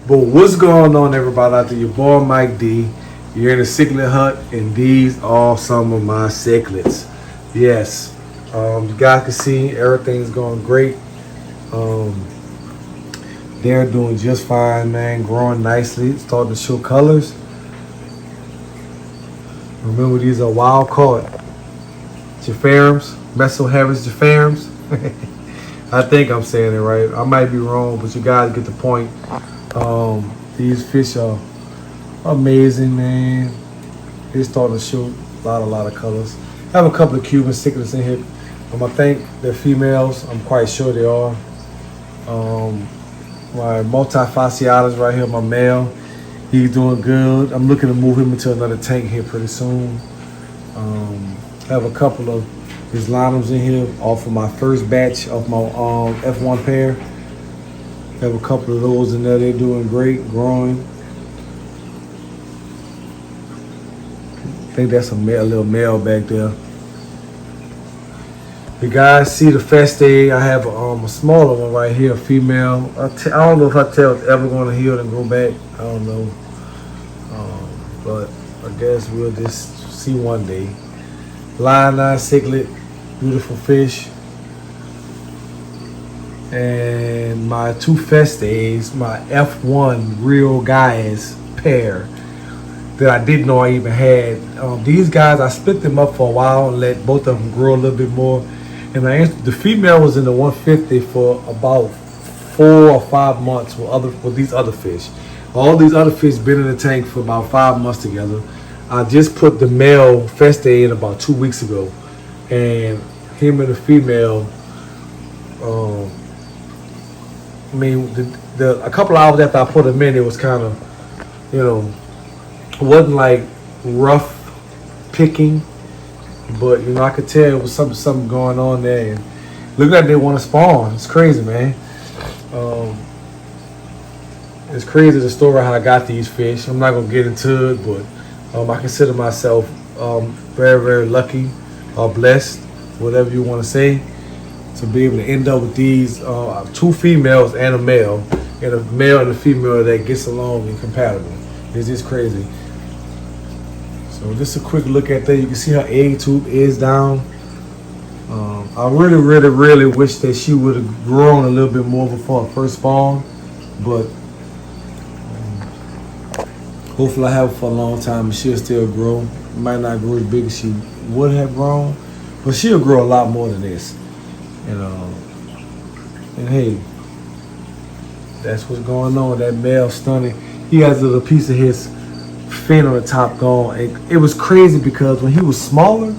But what's going on, everybody out there? Your boy Mike D. You're in the cichlid hut, and these are some of my cichlids. Yes, you guys can see everything's going great. Um, they're doing just fine, man. Growing nicely, starting to show colors. Remember, these are wild caught Japharums, Mesoharis Japharums. I think I'm saying it right. I might be wrong, but you guys get the point. These fish are amazing, man. They're starting to show a lot of colors. I have a couple of Cuban cichlids in here. I think they're females. I'm quite sure they are. My multifasciatus right here, my male. He's doing good. I'm looking to move him into another tank here pretty soon. I have a couple of his linums in here off of my first batch of my F1 pair. I have a couple of those in there. They're doing great, growing. I think that's a little male back there. You guys see the festae. I have a smaller one right here, a female. I don't know if her tail is ever going to heal and grow back. I don't know. But I guess we'll just see one day. Line-eye cichlid, beautiful fish. And my two festaes, my F1 real guys pair that I didn't know I even had. These guys, I split them up for a while and let both of them grow a little bit more. And the female was in the 150 for about 4 or 5 months with these other fish. All these other fish been in the tank for about 5 months together. I just put the male festae in about 2 weeks ago, and him and the female. I mean, a couple hours after I put them in, it was kind of, it wasn't like rough picking, but I could tell it was something going on there. And look like they want to spawn. It's crazy, man. It's crazy the story how I got these fish. I'm not gonna get into it, but I consider myself very, very lucky or blessed, whatever you want to say, to be able to end up with these two females and a male and a female that gets along and compatible. It's just crazy. So just a quick look at that. You can see her egg tube is down. I really, really, really wish that she would have grown a little bit more before her first spawn, but hopefully I have her for a long time and she'll still grow. Might not grow as big as she would have grown, but she'll grow a lot more than this. And hey, that's what's going on. That male stunning. He has a little piece of his fin on the top gone. It was crazy because when he was smaller,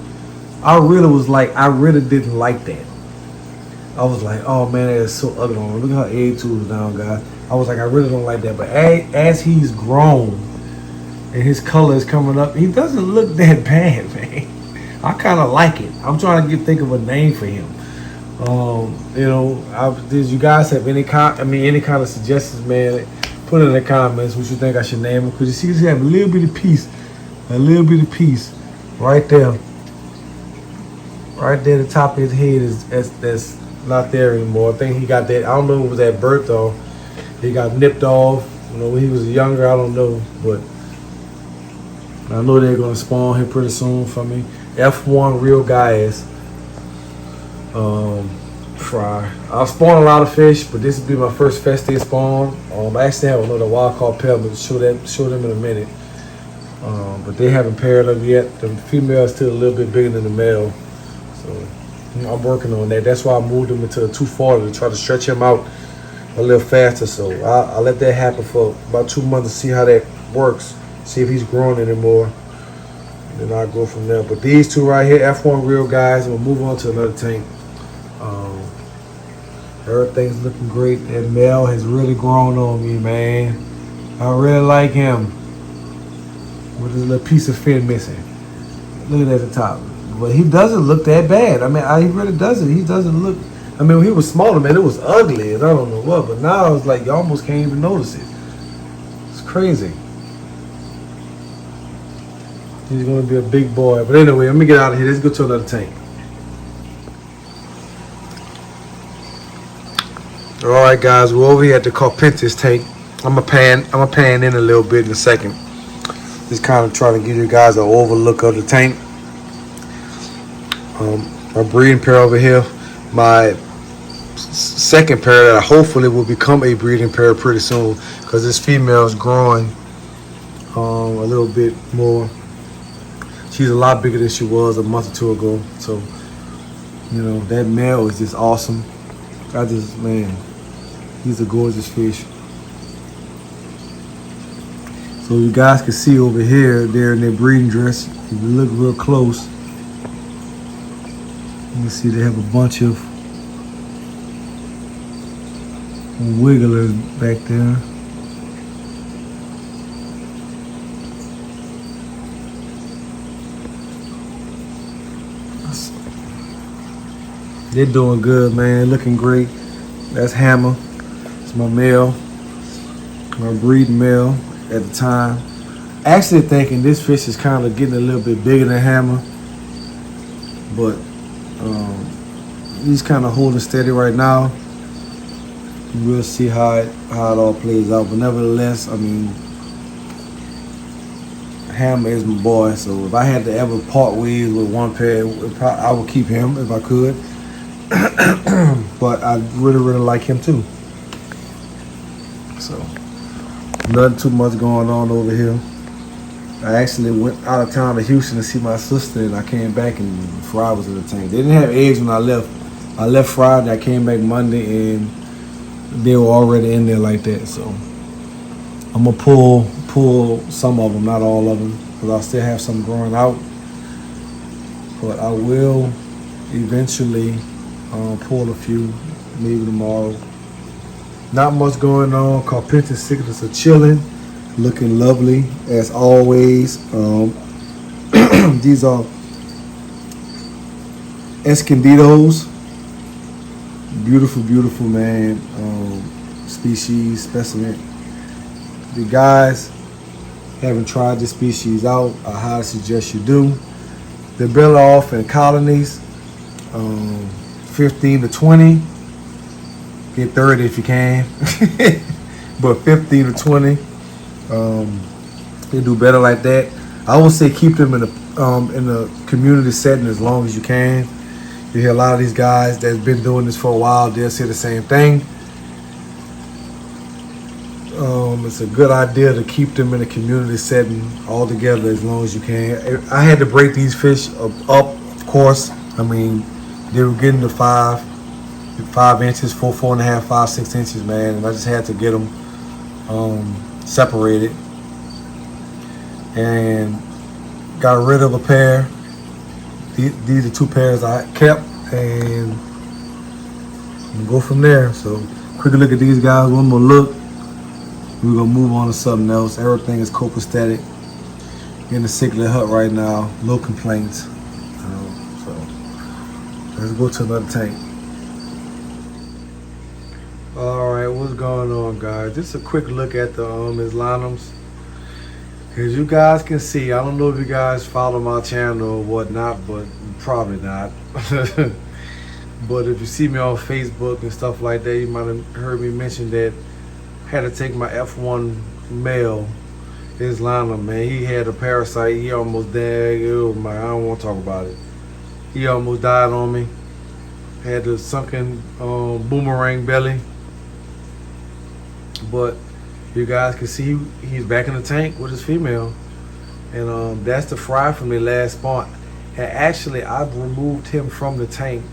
I really didn't like that. I was like, oh man, that is so ugly. Look at her egg tubes down, guys. I was like, I really don't like that. But as he's grown and his color is coming up, he doesn't look that bad, man. I kind of like it. I'm trying to think of a name for him. Did you guys have any kind of suggestions, man? Put it in the comments what you think I should name him. Because you see, he have a little bitty piece right there. Right there, the top of his head that's not there anymore. I think he got that. I don't know if it was at birth though. He got nipped off. When he was younger, I don't know, but I know they're gonna spawn here pretty soon for me. F1 real guys. Fry. I'll spawn a lot of fish, but this will be my first festae spawn. I actually have another wild caught pair, but show them in a minute. But they haven't paired up yet. The female is still a little bit bigger than the male, so I'm working on that. That's why I moved him into the 240 to try to stretch him out a little faster. So I'll let that happen for about 2 months to see how that works. See if he's growing anymore. Then I'll go from there. But these two right here, F1 real guys, we'll move on to another tank. Everything's looking great. That male has really grown on me, man. I really like him. With his little piece of fin missing. Look at the top. But he doesn't look that bad. I mean, he really doesn't. He doesn't look. I mean, when he was smaller, man, it was ugly. I don't know what. But now it's like you almost can't even notice it. It's crazy. He's going to be a big boy. But anyway, let me get out of here. Let's go to another tank. Alright guys, we're over here at the Carpentis tank. I'm gonna pan in a little bit in a second. Just kind of trying to give you guys an overlook of the tank. My breeding pair over here, my second pair that hopefully will become a breeding pair pretty soon, because this female is growing a little bit more. She's a lot bigger than she was a month or two ago. So, you know, that male is just awesome. Man, he's a gorgeous fish. So you guys can see over here, they're in their breeding dress. If you look real close, you can see they have a bunch of wigglers back there. They're doing good, man. Looking great. That's Hammer. It's my male, my breeding male at the time. Actually thinking this fish is kind of getting a little bit bigger than Hammer, but he's kind of holding steady right now. We'll see how it all plays out. But nevertheless, I mean, Hammer is my boy. So if I had to ever part ways with one pair, I would keep him if I could. But I really like him too. So nothing too much going on over here. I actually went out of town to Houston to see my sister, and I came back and Fry was in the tank. They didn't have eggs when I left. I left Friday, I came back Monday, and they were already in there like that. So I'm gonna pull some of them, not all of them, because I still have some growing out. But I will eventually pull a few, maybe tomorrow. Not much going on. Carpenter cichlids are chilling, looking lovely as always. These are Escondidos. Beautiful, man. Species, specimen. The guys haven't tried this species out, I highly suggest you do. They build off in colonies, 15 to 20. Get 30 if you can, but 15 to 20. They do better like that. I would say keep them in the community setting as long as you can. You hear a lot of these guys that's been doing this for a while, they'll say the same thing. It's a good idea to keep them in a community setting all together as long as you can. I had to break these fish up, of course. I mean, they were getting to 5 inches, 4.5, 5, 6 inches, man. And I just had to get them separated. And got rid of a pair. These are 2 pairs I kept, and go from there. So quick look at these guys, one more look. We're gonna move on to something else. Everything is copacetic in the cichlid hut right now. No complaints. So let's go to another tank. All right, what's going on, guys? Just a quick look at the Islanums. As you guys can see, I don't know if you guys follow my channel or whatnot, but probably not. But if you see me on Facebook and stuff like that, you might have heard me mention that I had to take my F1 male, Islanum, man. He had a parasite. He almost died. Oh my, I don't want to talk about it. He almost died on me. Had the sunken boomerang belly. But you guys can see he's back in the tank with his female. And that's the fry from the last spawn. And actually, I've removed him from the tank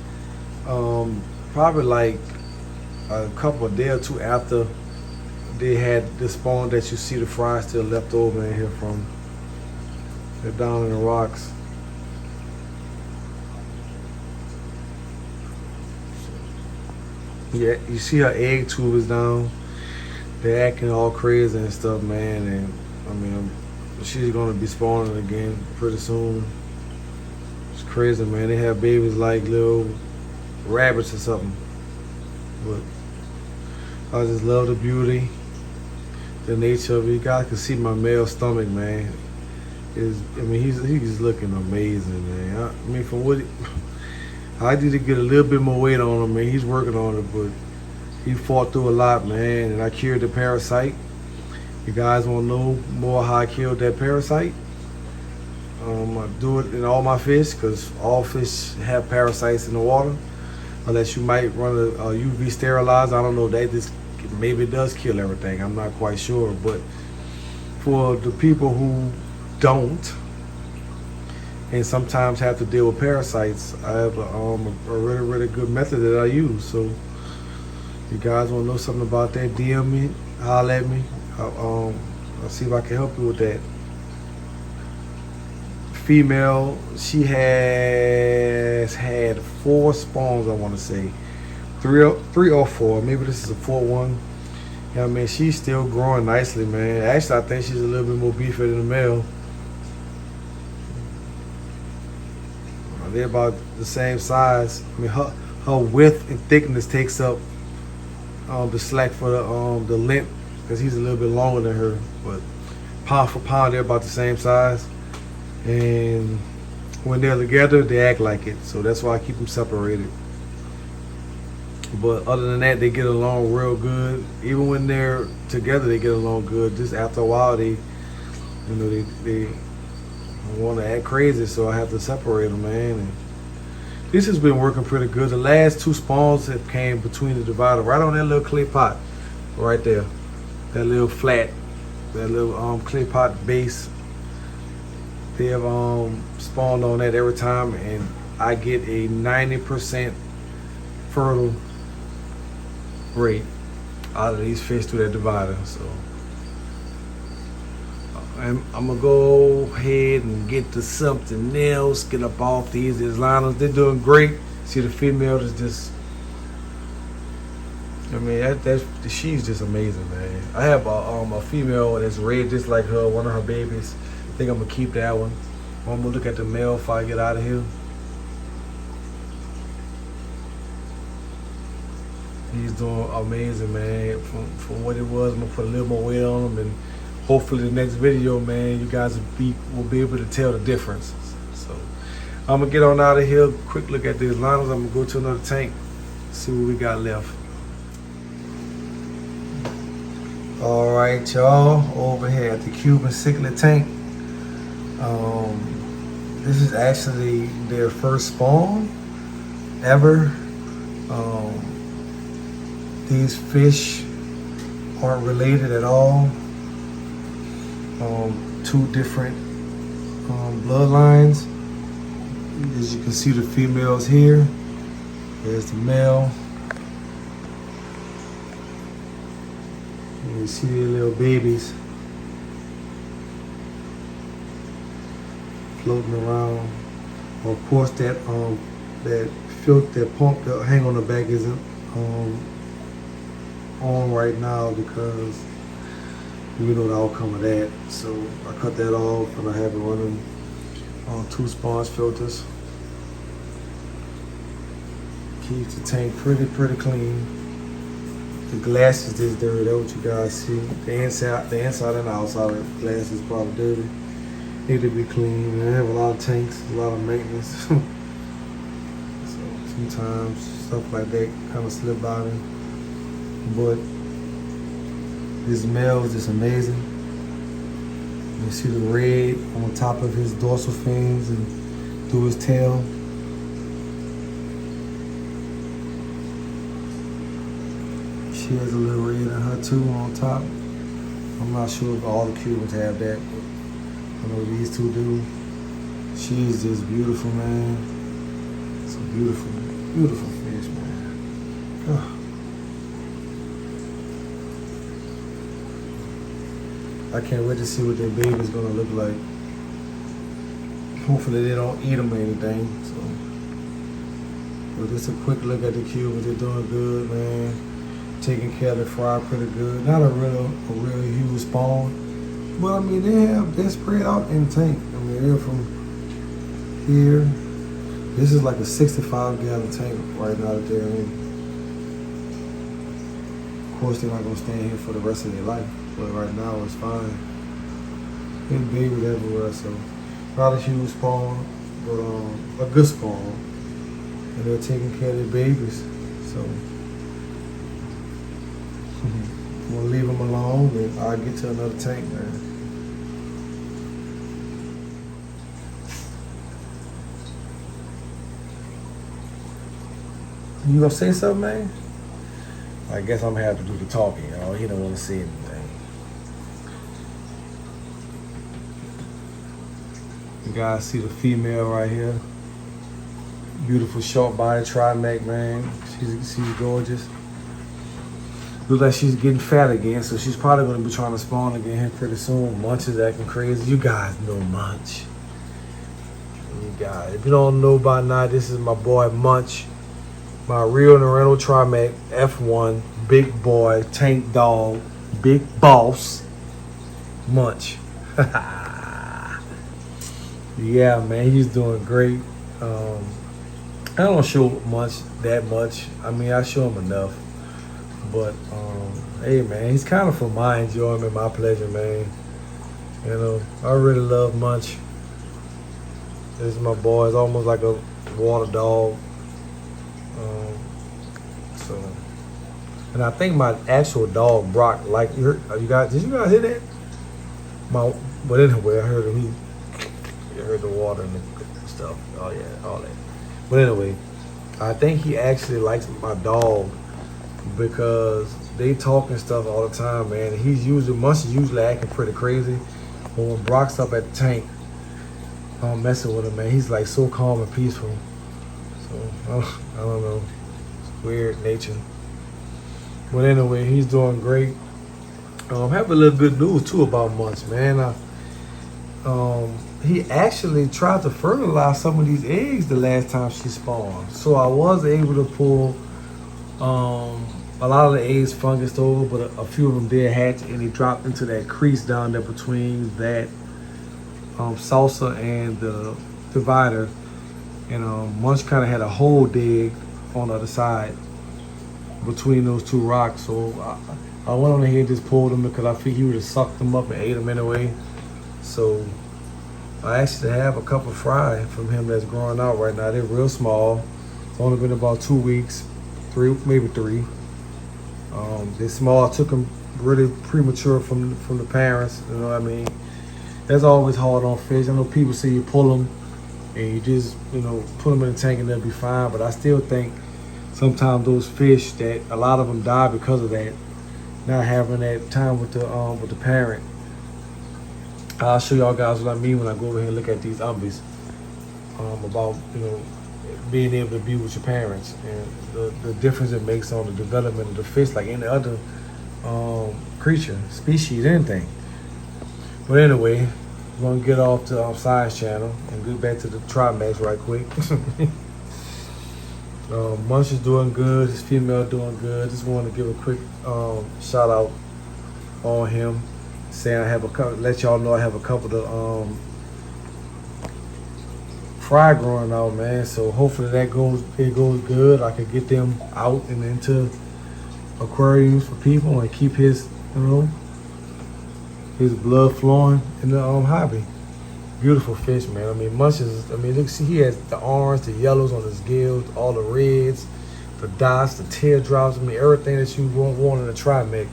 probably like a couple of days or 2 after they had the spawn that you see the fry still left over in here from. They're down in the rocks. Yeah, you see her egg tube is down. They're acting all crazy and stuff, man. And I mean, she's gonna be spawning again pretty soon. It's crazy, man. They have babies like little rabbits or something. But I just love the beauty, the nature of it. You guys can see my male stomach, man. He's looking amazing, man. I mean, for what I need to get a little bit more weight on him, man. He's working on it, but he fought through a lot, man. And I cured the parasite. You guys want to know more how I killed that parasite? I do it in all my fish because all fish have parasites in the water. Unless you might run a UV sterilizer. I don't know, that just maybe it does kill everything. I'm not quite sure. But for the people who don't and sometimes have to deal with parasites, I have a really good method that I use. So if you guys want to know something about that, DM me, holler at me. I'll see if I can help you with that. Female, she has had 4 spawns, I want to say. 3 or 4, maybe this is a 4th one. Yeah, I mean, she's still growing nicely, man. Actually, I think she's a little bit more beefier than the male. They're about the same size. I mean, her width and thickness takes up the slack for the length, because he's a little bit longer than her. But pound for pound, they're about the same size. And when they're together, they act like it. So that's why I keep them separated. But other than that, they get along real good. Even when they're together, they get along good. Just after a while, they want to act crazy, so I have to separate them, man. And this has been working pretty good. The last 2 spawns have came between the divider, right on that little clay pot, right there. That little flat, that little clay pot base. They have spawned on that every time, and I get a 90% fertile rate out of these fish through that divider. So I'm gonna go ahead and get to something else, get up off these liners. They're doing great. See, the female is just, I mean, she's just amazing, man. I have a female that's red just like her, one of her babies. I think I'm gonna keep that one. I'm gonna look at the male if I get out of here. He's doing amazing, man. From what it was, I'm gonna put a little more weight on him, and hopefully the next video, man, you guys will be able to tell the difference. So I'm gonna get on out of here. Quick look at these liners. I'm gonna go to another tank, see what we got left. All right, y'all, over here at the Cuban Cichlid tank. This is actually their first spawn ever. These fish aren't related at all. 2 different bloodlines. As you can see, the females here. There's the male. You can see the little babies floating around. Of course, that filter, that pump that hang on the back isn't on right now because we know the outcome of that. So I cut that off and I have it running on 2 sponge filters. Keeps the tank pretty clean. The glass is just dirty. That's what you guys see. The inside and the outside of the glass is probably dirty. Need to be clean. I have a lot of tanks, a lot of maintenance. So sometimes stuff like that kind of slip by me. But this male is just amazing. You see the red on top of his dorsal fins and through his tail. She has a little red in her too on top. I'm not sure if all the Cubans have that, but I know these 2 do. She's just beautiful, man. It's a beautiful, beautiful fish, man. Oh. I can't wait to see what their baby's gonna look like. Hopefully they don't eat them or anything. So, but just a quick look at the Cubans. They're doing good, man. Taking care of the fry pretty good. Not a real huge spawn, but I mean they're spread out in the tank. I mean they're from here. This is like a 65-gallon tank right now that they're in. Of course, they're not gonna stay in here for the rest of their life. But right now it's fine. There's babies everywhere, so not a huge spawn, but a good spawn. And they're taking care of their babies. So I'm gonna leave him alone and I'll get to another tank, man. You gonna say something, man? I guess I'm gonna have to do the talking, y'all. He don't wanna say anything. You guys see the female right here? Beautiful short body Trimac, man. She's gorgeous. Looks like she's getting fat again, so she's probably gonna be trying to spawn again here pretty soon. Munch is acting crazy. You guys know Munch. You guys, if you don't know by now, this is my boy Munch. My real Narendo Trimac F1 big boy tank dog, big boss, Munch. Yeah, man, he's doing great. I don't show Munch that much. I mean, I show him enough. But, hey, man, he's kind of for my enjoyment, my pleasure, man. You know, I really love Munch. This is my boy. It's almost like a water dog. And I think my actual dog, Brock, like, did you guys hear that? But anyway, I heard him. You heard the water and the stuff. Oh, yeah, all that. But anyway, I think he actually likes my dog because they talk and stuff all the time, man. Munch is usually acting pretty crazy. But when Brock's up at the tank, I'm messing with him, man. He's like so calm and peaceful. So, I don't know. It's weird nature. But anyway, he's doing great. I have a little good news too about Munch, man. He actually tried to fertilize some of these eggs the last time she spawned. So I was able to pull a lot of the eggs fungused over, but a few of them did hatch and they dropped into that crease down there between that salsa and the divider. And Munch kind of had a hole dig on the other side between those two rocks. So I went on ahead and just pulled them because I figured he would have sucked them up and ate them anyway. So I actually have a couple fry from him that's growing out right now. They're real small. It's only been about 2 weeks, maybe three. They're small. I took them really premature from the parents. You know what I mean? That's always hard on fish. I know people say you pull them and you just, put them in the tank and they'll be fine. But I still think sometimes those fish, that a lot of them die because of that, not having that time with the parent. I'll show y'all guys what I mean when I go over here and look at these Umbees. About being able to be with your parents and the difference it makes on the development of the fish, like any other creature, species, anything. But anyway, we're gonna get off to Science Channel and get back to the Trimacs right quick. Munch is doing good. His female doing good. Just wanted to give a quick shout out on him. Saying let y'all know I have a couple of fry growing out, man. So hopefully it goes good. I can get them out and into aquariums for people and keep his his blood flowing in the hobby. Beautiful fish, man. I mean, Munch is. I mean, look, see, he has the orange, the yellows on his gills, all the reds, the dots, the teardrops. I mean, everything that you want in a Trimac.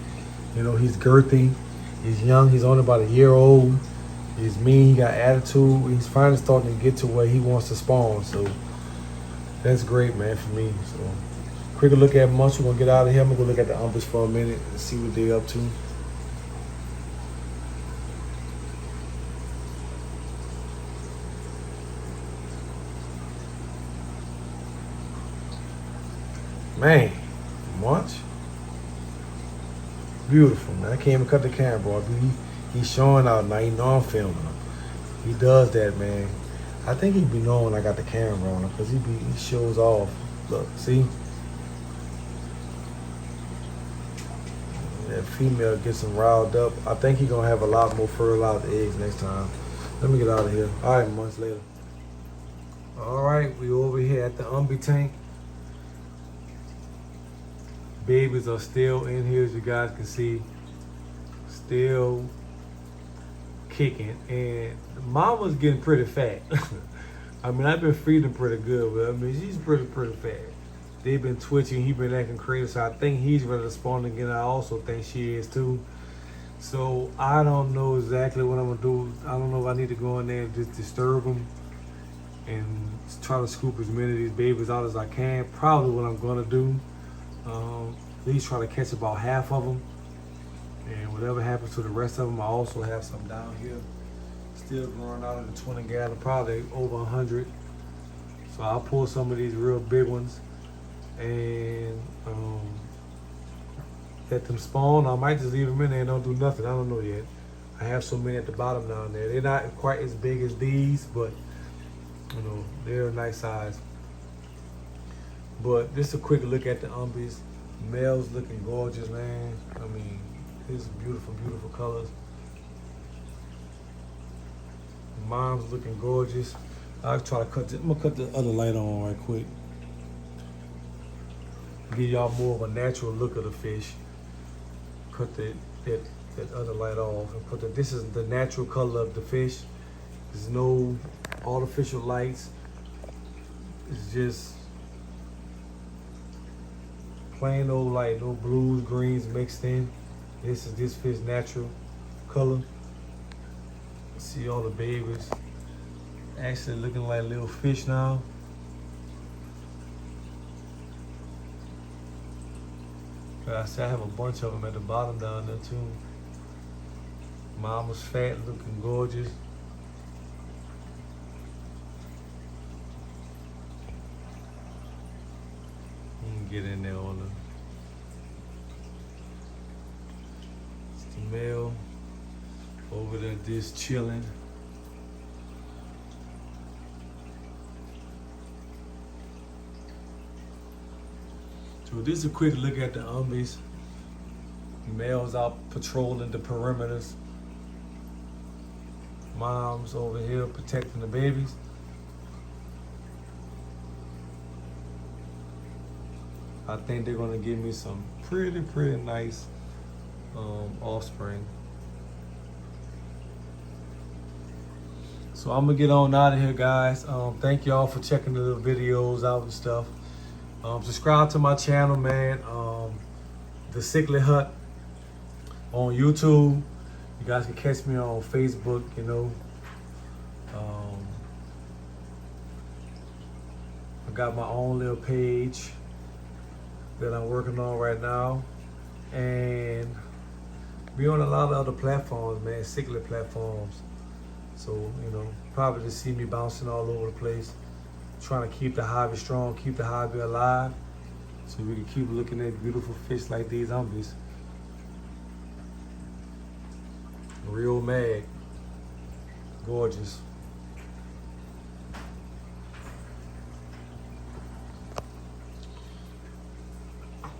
He's girthy. He's young. He's only about a year old. He's mean. He got attitude. He's finally starting to get to where he wants to spawn. So that's great, man, for me. So quick look at Munch. We're gonna get out of here. I'm gonna go look at the Umbees for a minute and see what they're up to. Man, Munch. Beautiful, man. I can't even cut the camera, bro. He's showing out now. You know I'm filming him. He does that, man. I think he be knowing I got the camera on him because he shows off. Look, see? That female gets him riled up. I think he's going to have a lot more fertilized eggs next time. Let me get out of here. All right, months later. All right, we over here at the Umbee tank. Babies are still in here, as you guys can see, still kicking, and mama's getting pretty fat. I mean, I've been feeding pretty good, but I mean, she's pretty fat. they've been twitching. He been acting crazy. So I think he's ready to spawn again. I also think she is too. So I don't know exactly what I'm gonna do. I don't know if I need to go in there and just disturb them and try to scoop as many of these babies out as I can. Probably what I'm gonna do. At least try to catch about half of them. And whatever happens to the rest of them, I also have some down here. Still growing out of the 20 gallon, probably over 100. So I'll pull some of these real big ones and let them spawn. I might just leave them in there and don't do nothing. I don't know yet. I have so many at the bottom down there. They're not quite as big as these, but you know, they're a nice size. But just a quick look at the Umbees. Males looking gorgeous, man. I mean, these are beautiful, beautiful colors. Mom's looking gorgeous. I'll try to cut this. I'm gonna cut the other light on right quick. Give y'all more of a natural look of the fish. Cut that other light off and put this is the natural color of the fish. There's no artificial lights. It's just plain old light, no blues, greens mixed in. This is this fish natural color. See all the babies. Actually looking like little fish now. I see I have a bunch of them at the bottom down there too. Mama's fat, looking gorgeous. You can get in there on the. It's the male over there just chilling. So this is a quick look at the Umbees. Males out patrolling the perimeters. Moms over here protecting the babies. I think they're gonna give me some pretty nice offspring. So I'm gonna get on out of here, guys. Thank y'all for checking the videos out and stuff. Subscribe to my channel, man. The Cichlid Hut on YouTube. You guys can catch me on Facebook, you know. I got my own little page that I'm working on right now. And be on a lot of other platforms, man, Cichlid platforms. So, you know, probably just see me bouncing all over the place. Trying to keep the hobby strong, keep the hobby alive, so we can keep looking at beautiful fish like these Umbees. Real mag, gorgeous.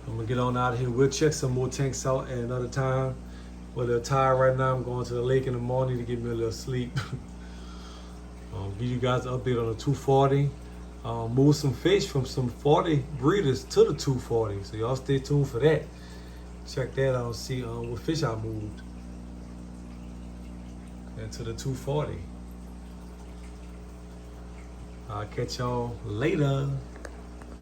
I'm gonna get on out of here. We'll check some more tanks out at another time. Well, they're tired right now. I'm going to the lake in the morning to get me a little sleep. Give you guys an update on the 240. Move some fish from some 40 breeders to the 240. So y'all stay tuned for that. Check that out and see what fish I moved. And to the 240. I'll catch y'all later.